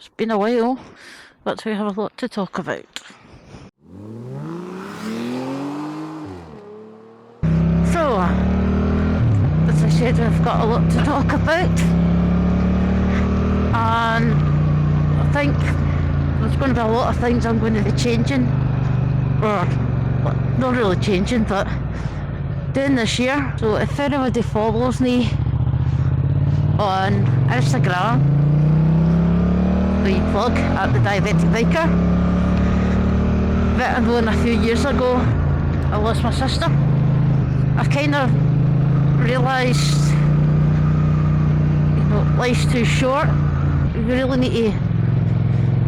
It's been a while, but we have a lot to talk about. So, as I said, we've got a lot to talk about, and I think there's going to be a lot of things I'm going to be changing, or not really changing, but doing this year. So if anybody follows me on Instagram, the plug at the Diabetic Biker, better known a few years ago, I lost my sister. I've kind of realised, life's too short. You really need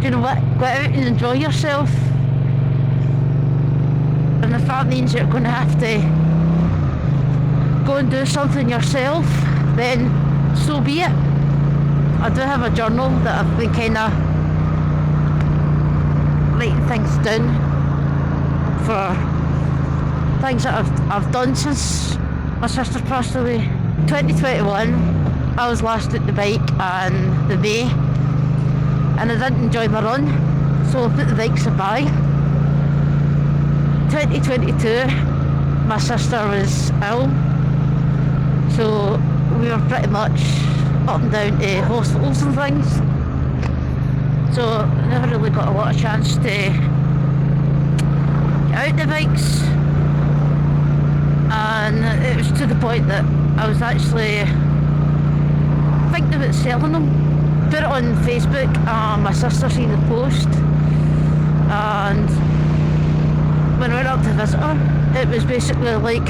to, go out and enjoy yourself. And if that means you're going to have to go and do something yourself, then so be it. I do have a journal that I've been kind of writing things down for things that I've done since my sister passed away. 2021, I was last at the bike in the May, and I didn't enjoy my run, so I put the bikes by. 2022, my sister was ill, so we were pretty much up and down to hospitals and things, so I never really got a lot of chance to get out the bikes, and it was to the point that I was actually thinking about selling them. Put it on Facebook, and my sister seen the post, and when I went up to visit her, it was basically like,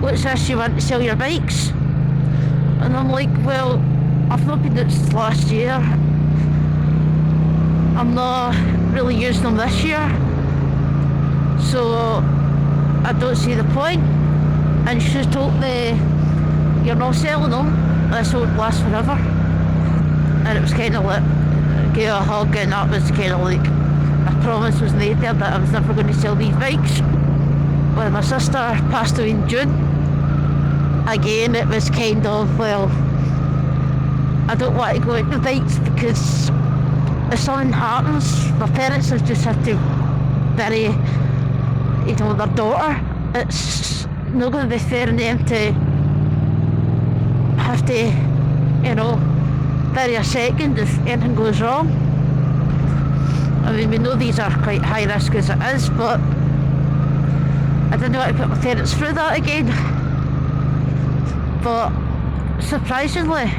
what's this, you want to sell your bikes? And I'm like, well, I've not been out since last year. I'm not really using them this year, so I don't see the point. And she told me, you're not selling them, this won't last forever. And it was kind of like, I gave her a hug, and that was kind of like, a promise was made there that I was never going to sell these bikes. When my sister passed away in June, again it was kind of, well, I don't want to go out with bikes because if something happens, my parents have just had to bury, their daughter. It's not going to be fair on them to have to, bury a second if anything goes wrong. I mean, we know these are quite high risk as it is, but I didn't want to put my parents through that again. But surprisingly,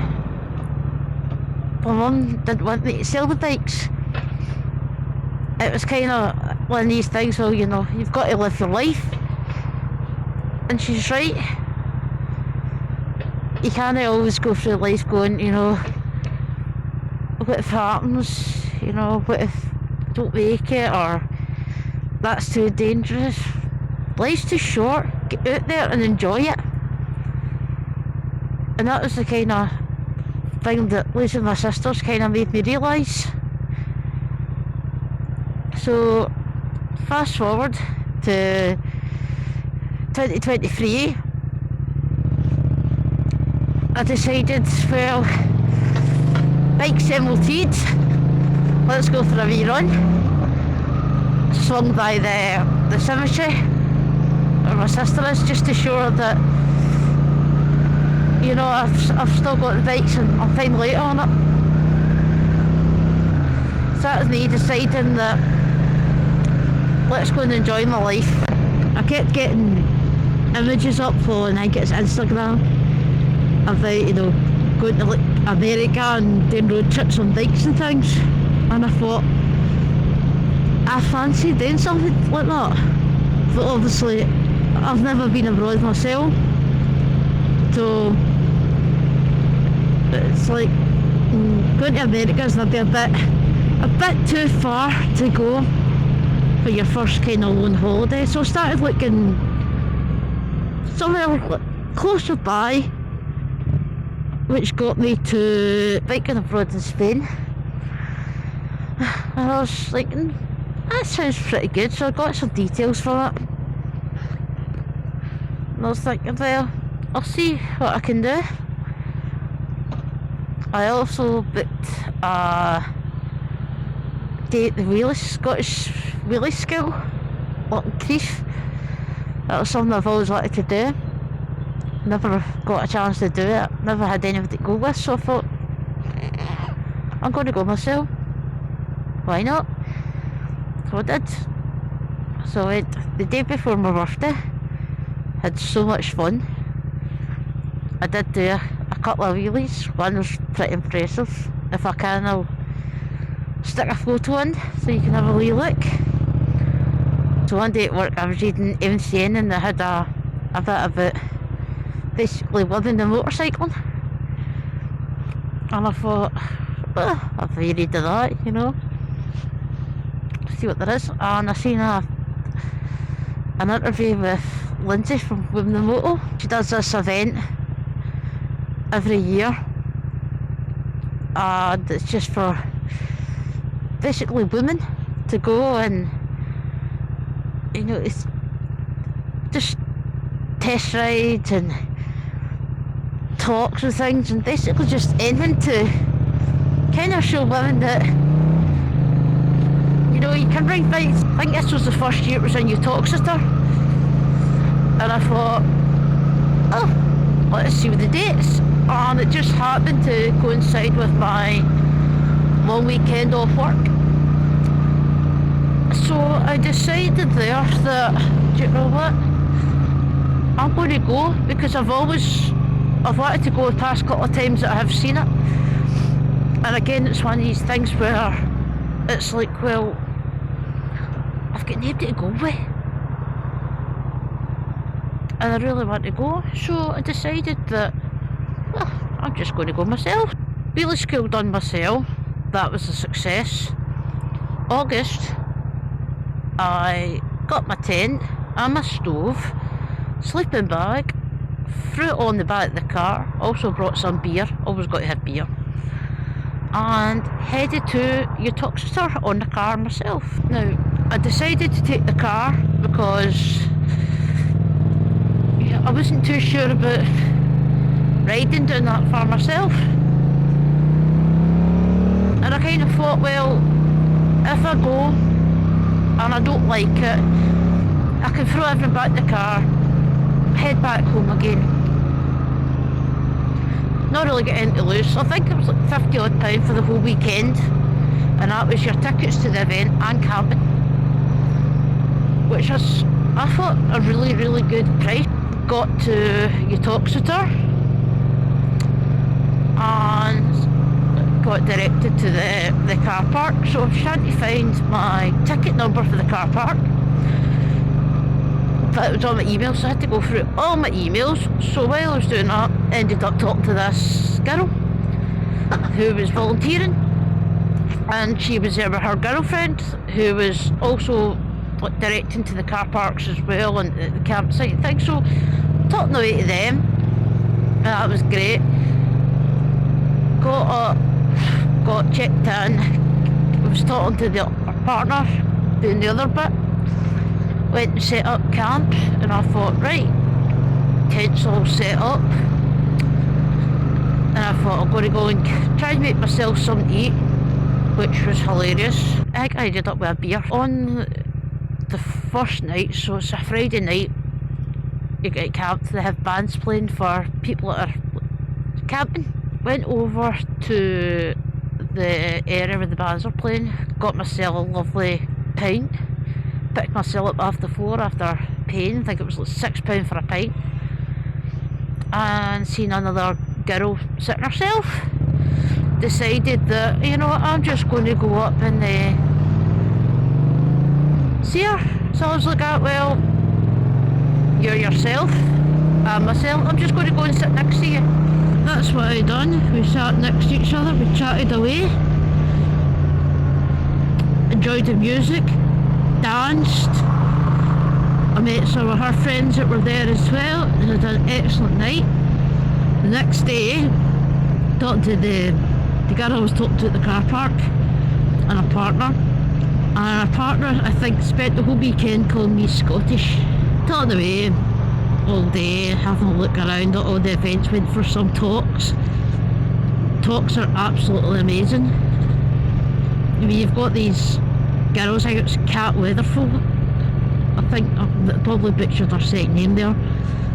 my mum didn't want me to sell the bikes. It was kind of one of these things, well, you've got to live your life. And she's right. You can't always go through life going, what if it happens, what if I don't make it, or that's too dangerous. Life's too short, get out there and enjoy it. And that was the kind of thing that losing my sister's kind of made me realise. So, fast forward to 2023, I decided, well, bike's MOT'd, let's go for a wee run. Swung by the cemetery where my sister is, just to show her that, I've still got the bikes and I'm fine later on it. So that was me deciding that let's go and enjoy my life. I kept getting images up on, I think it's Instagram, about, going to America and doing road trips on bikes and things. And I thought, I fancy doing something like that. But obviously, I've never been abroad myself. So, it's like, going to America is maybe a bit too far to go for your first kind of lone holiday. So I started looking somewhere closer by, which got me to biking abroad in Spain. And I was thinking, that sounds pretty good, so I got some details for it. And I was thinking, well, I'll see what I can do. I also booked a day at the Scottish wheelie school up in Crieff. That was something I've always wanted to do. Never got a chance to do it. Never had anybody to go with, so I thought, I'm going to go myself. Why not? So I did. So I went the day before my birthday. Had so much fun. I did do a couple of wheelies. One was pretty impressive. If I can, I'll stick a photo in so you can have a wee look. So one day at work I was reading MCN and they had a bit about basically living and motorcycling. And I thought, I've read of that, you know. See what there is. And I seen an interview with Lindsay from Women in Moto. She does this event every year. And it's just for basically women to go and, you know, it's just test rides and talks and things, and basically just anything to kind of show women that, you know, you can bring things. I think this was the first year it was in Uttoxeter, and I thought, oh, let's see what the dates, and it just happened to coincide with my long weekend off work. So I decided there that, do you know what, I'm going to go, because I've wanted to go the past couple of times that I have seen it. And again, it's one of these things where it's like, well, I've got nobody to go with, and I really want to go. So I decided that, well, I'm just going to go myself. Wheelie school done myself. That was a success. August, I got my tent and my stove, sleeping bag, threw it on the back of the car, also brought some beer, always got to have beer, and headed to Uttoxeter on the car myself. Now, I decided to take the car because I wasn't too sure about riding down that far myself. And I kind of thought, well, if I go and I don't like it, I can throw everything back in the car, head back home again. Not really get into lose. I think it was like £50 odd for the whole weekend, and that was your tickets to the event and camping, which was, I thought, a really, really good price. Got to Uttoxeter and got directed to the car park. So I was trying to find my ticket number for the car park, but it was on my email, so I had to go through all my emails. So while I was doing that, I ended up talking to this girl who was volunteering, and she was there with her girlfriend who was also directing to the car parks as well and the campsite thing. So talking away to them, and that was great. Got up, got checked in. I was talking to the partner doing the other bit. Went and set up camp, and I thought, right, tent's all set up, and I thought I'm going to go and try and make myself something to eat, which was hilarious. I think I ended up with a beer on the first night. So it's a Friday night, you get camped, they have bands playing for people that are camping. Went over to the area where the bands are playing, got myself a lovely pint, picked myself up off the floor after paying, I think it was like £6 for a pint, and seen another girl sitting herself. Decided that, you know, I'm just going to go up and see her. So I was like, well, you're yourself, I'm myself, I'm just going to go and sit next to you. That's what I done. We sat next to each other, we chatted away, enjoyed the music, danced. I met some of her friends that were there as well, and had an excellent night. The next day, talked to the girl I was talking to at the car park, and a partner. And her partner, I think, spent the whole weekend calling me Scottish. Talking away all day, having a look around at all the events, went for some talks. Talks are absolutely amazing. I mean, you've got these girls. I think it's Cat Weatherfall. I think I probably butchered her second name there,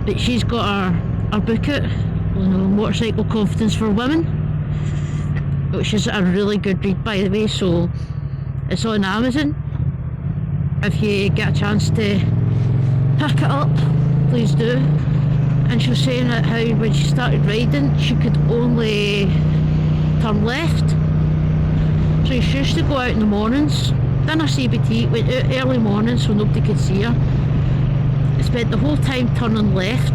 but she's got her book out, Motorcycle Confidence for Women, which is a really good read, by the way. So it's on Amazon. If you get a chance to pick it up, please do. And she was saying that how when she started riding, she could only turn left. So she used to go out in the mornings, done her CBT, went out early morning so nobody could see her, spent the whole time turning left,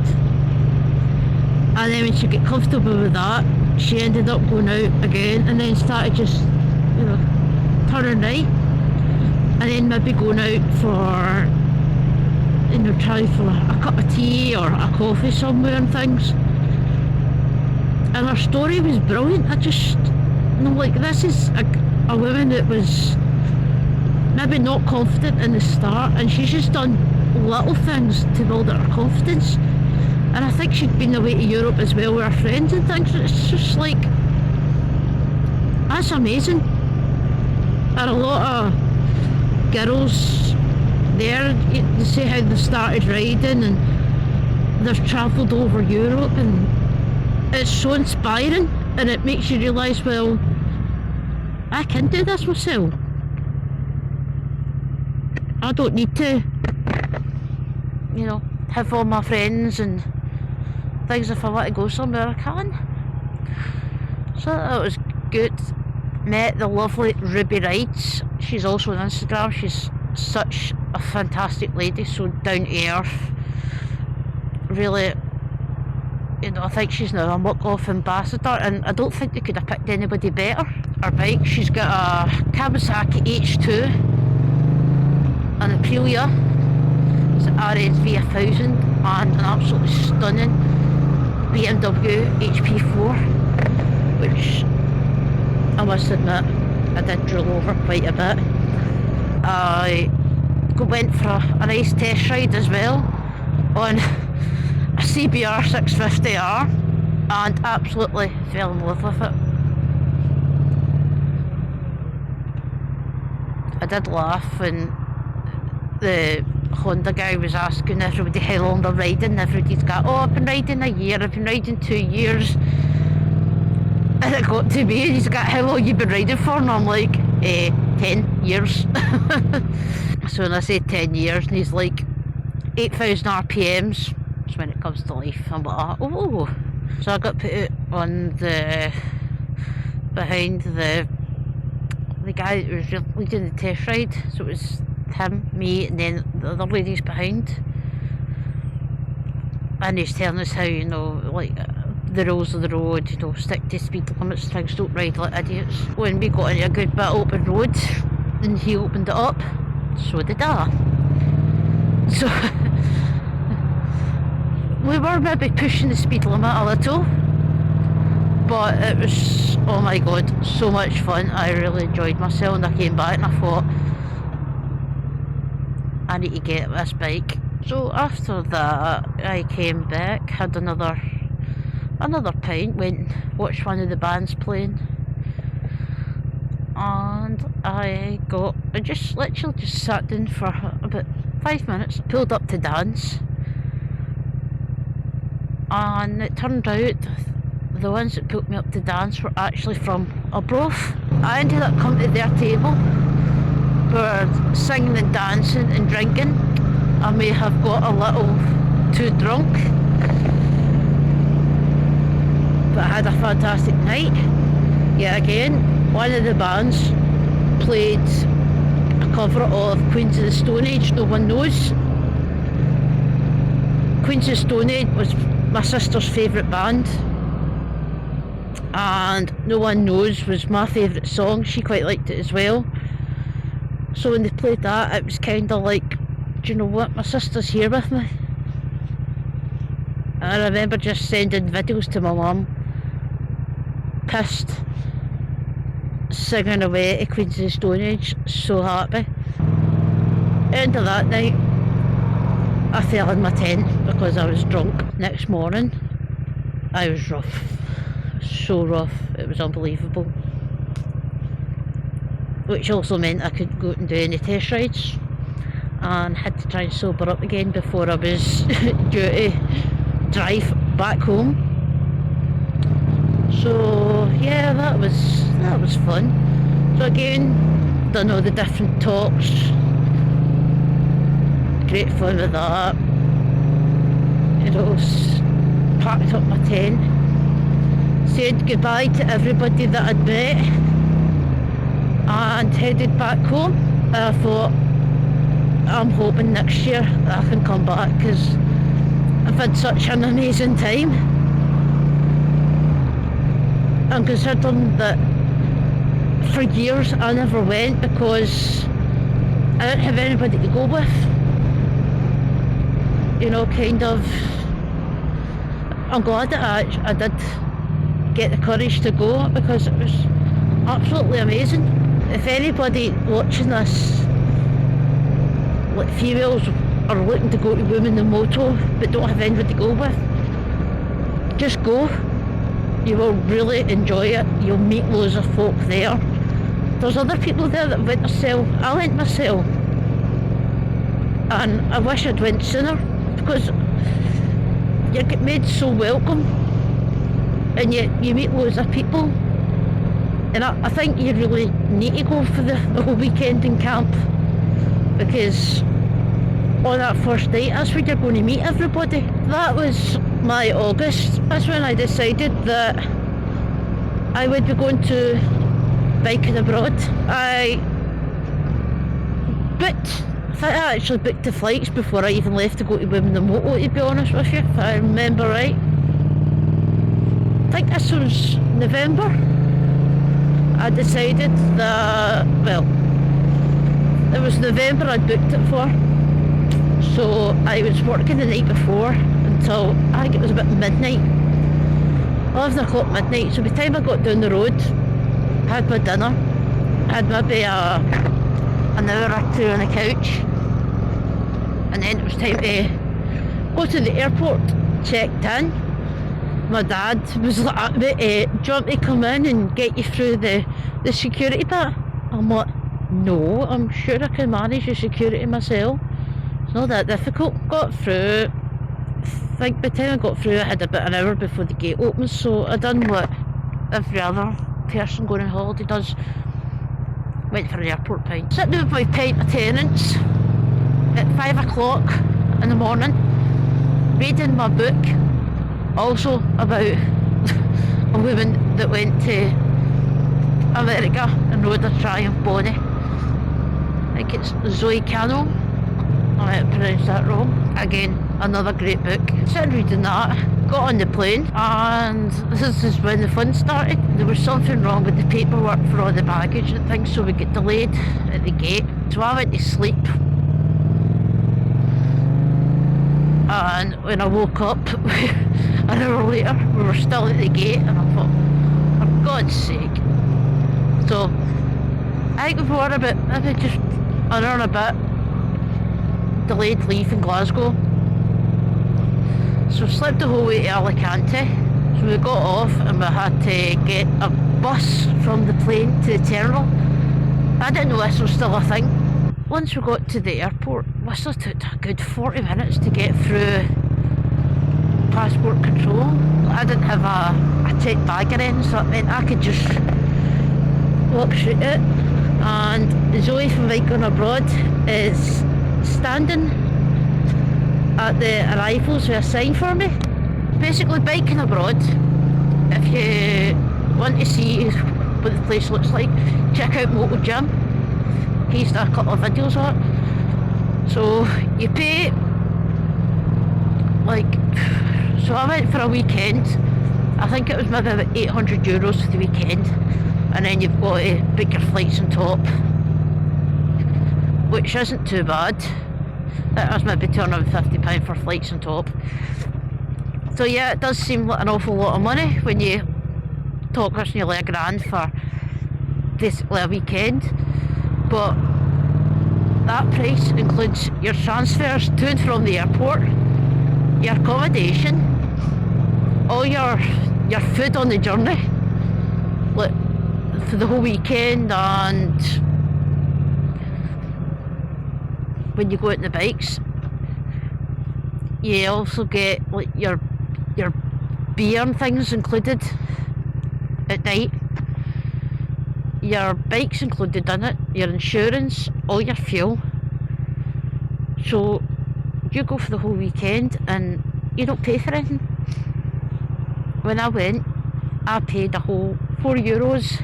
and then when she got comfortable with that, she ended up going out again and then started just, turning right, and then maybe going out for, try for a cup of tea or a coffee somewhere and things. And her story was brilliant. I just, this is a woman that was maybe not confident in the start, and she's just done little things to build up her confidence. And I think she'd been away to Europe as well with her friends and things. It's just like, that's amazing. And a lot of girls there, you see how they started riding and they've travelled over Europe, and it's so inspiring, and it makes you realise, well, I can do this myself. I don't need to, have all my friends and things. If I want to go somewhere, I can. So that was good. Met the lovely Ruby Rides. She's also on Instagram. She's such a fantastic lady, so down to earth. Really, I think she's now a muck-off ambassador, and I don't think they could have picked anybody better. Her bike, she's got a Kawasaki H2, an Aprilia, it's an RSV 1000, and an absolutely stunning BMW HP4, which I must admit I did drool over quite a bit. I went for a nice test ride as well on a CBR 650R and absolutely fell in love with it. I did laugh when the Honda guy was asking everybody how long they're riding. Everybody's got, I've been riding a year, I've been riding 2 years. And it got to me and he's got, how long you been riding for? And I'm like, 10 years. So when I say 10 years, and he's like, 8,000 RPMs. That's when it comes to life. I'm like, oh. So I got put out on behind the guy that was leading the test ride. So it was him, me, and then the other ladies behind. And he's telling us how, the rules of the road, stick to speed limits, things, don't ride like idiots. When we got into a good bit of open road and he opened it up, so did I. So we were maybe pushing the speed limit a little, but it was, oh my god, so much fun. I really enjoyed myself, and I came back and I thought, I need to get this bike. So after that I came back, had another pint, went and watched one of the bands playing, and I just literally just sat down for about 5 minutes, pulled up to dance, and it turned out the ones that put me up to dance were actually from abroad. I ended up coming to their table. We were singing and dancing and drinking. I may have got a little too drunk, but I had a fantastic night. Yet again, one of the bands played a cover of Queens of the Stone Age. No one knows. Queens of the Stone Age was my sister's favourite band, and No One Knows was my favourite song. She quite liked it as well. So when they played that, it was kind of like, do you know what, my sister's here with me. And I remember just sending videos to my mum, pissed, singing away to Queens of the Stone Age, so happy. End of that night, I fell in my tent because I was drunk. Next morning, I was rough, so rough, it was unbelievable. which also meant I couldn't go out and do any test rides, and had to try and sober up again before I was due to drive back home. So yeah, that was fun. So again, done all the different talks, great fun with that. You know, packed up my tent, said goodbye to everybody that I'd met, and headed back home. And I thought, I'm hoping next year that I can come back, because I've had such an amazing time. And considering that for years I never went because I didn't have anybody to go with, you know, kind of, I'm glad that I did get the courage to go, because it was absolutely amazing. If anybody watching this, like females, are looking to go to Women in Moto but don't have anybody to go with, just go. You will really enjoy it. You'll meet loads of folk there. There's other people there that went themselves. I went myself, and I wish I'd went sooner, because you get made so welcome, and you meet loads of people, and I think you really need to go for the whole weekend in camp, because on that first night, that's when you're going to meet everybody. That was my August. That's when I decided that I would be going to biking abroad. I actually booked the flights before I even left to go to Women in Moto, to be honest with you, if I remember right. I think this was November. I decided that, well, it was November I'd booked it for. So I was working the night before until, I think it was about midnight, 11 o'clock midnight. So by the time I got down the road, had my dinner, had maybe an hour or two on the couch, and then it was time to go to the airport. Checked in. My dad was like, do you want me to come in and get you through the security bit? I'm like, no, I'm sure I can manage the security myself. It's not that difficult. Got through. I think by the time I got through, I had about an hour before the gate opens, so I done what every other person going on holiday does. Went for an airport pint. Sitting with my pint attendants at 5 o'clock in the morning, reading my book, also about a woman that went to America and rode a Triumph Bonnie. I think it's Zoe Cano. I might have pronounced that wrong. Again, another great book. Sitting reading that, got on the plane, and this is when the fun started. There was something wrong with the paperwork for all the baggage and things, so we got delayed at the gate. So I went to sleep, and when I woke up an hour later, we were still at the gate, and I thought, for God's sake. So I think we were about maybe just an hour and a bit delayed leave in Glasgow. So we slept the whole way to Alicante. So we got off and we had to get a bus from the plane to the terminal. I didn't know this was still a thing. Once we got to the airport, it must have took a good 40 minutes to get through passport control. I didn't have a checked bag or anything, so that meant I could just walk through it. And Zoe from Biking Abroad is standing at the arrivals with a sign for me. Basically, Biking Abroad, if you want to see what the place looks like, check out Moto Gym. He's done a couple of videos on it. So you pay, like, so I went for a weekend. I think it was maybe about €800 for the weekend, and then you've got to book your flights on top, which isn't too bad. It was maybe £250 for flights on top. So yeah, it does seem like an awful lot of money when you talk nearly £1,000 for basically a weekend. But that price includes your transfers to and from the airport, your accommodation, all your food on the journey, like for the whole weekend, and when you go out on the bikes, you also get like your beer and things included at night. Your bike's included in it, your insurance, all your fuel. So you go for the whole weekend and you don't pay for anything. When I went, I paid a whole €4,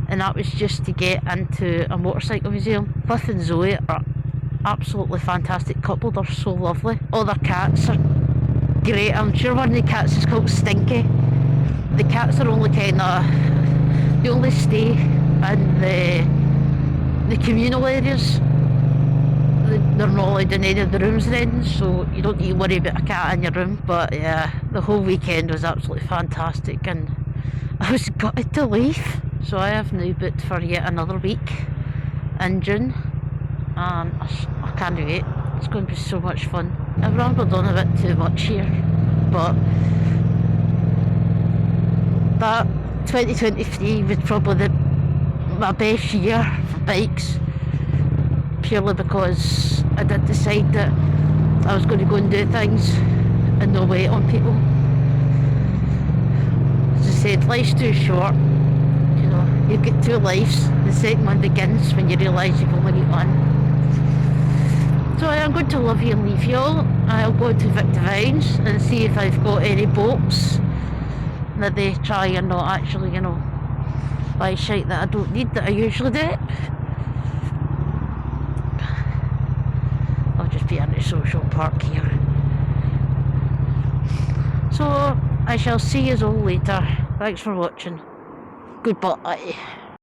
and that was just to get into a motorcycle museum. Cliff and Zoe are absolutely fantastic couple. They're so lovely. All their cats are great. I'm sure one of the cats is called Stinky. The cats are only they only stay in the communal areas. They're not allowed in any of the rooms or anything, so you don't need to worry about a cat in your room. But yeah, the whole weekend was absolutely fantastic, and I was gutted to leave. So I have now booked for yet another week in June, and I can't wait. It's going to be so much fun. I've rambled on a bit too much here, but that 2023 was probably my best year for bikes, purely because I did decide that I was going to go and do things and not wait on people. As I said, life's too short. You know, you've got 2 lives. The second one begins when you realise you've only got one. So I'm going to love you and leave you all. I'll go to Vic Devines and see if I've got any bolts that they try and not actually, you know, buy shite that I don't need that I usually do. I'll just be in the social park here. So I shall see you all later. Thanks for watching. Goodbye.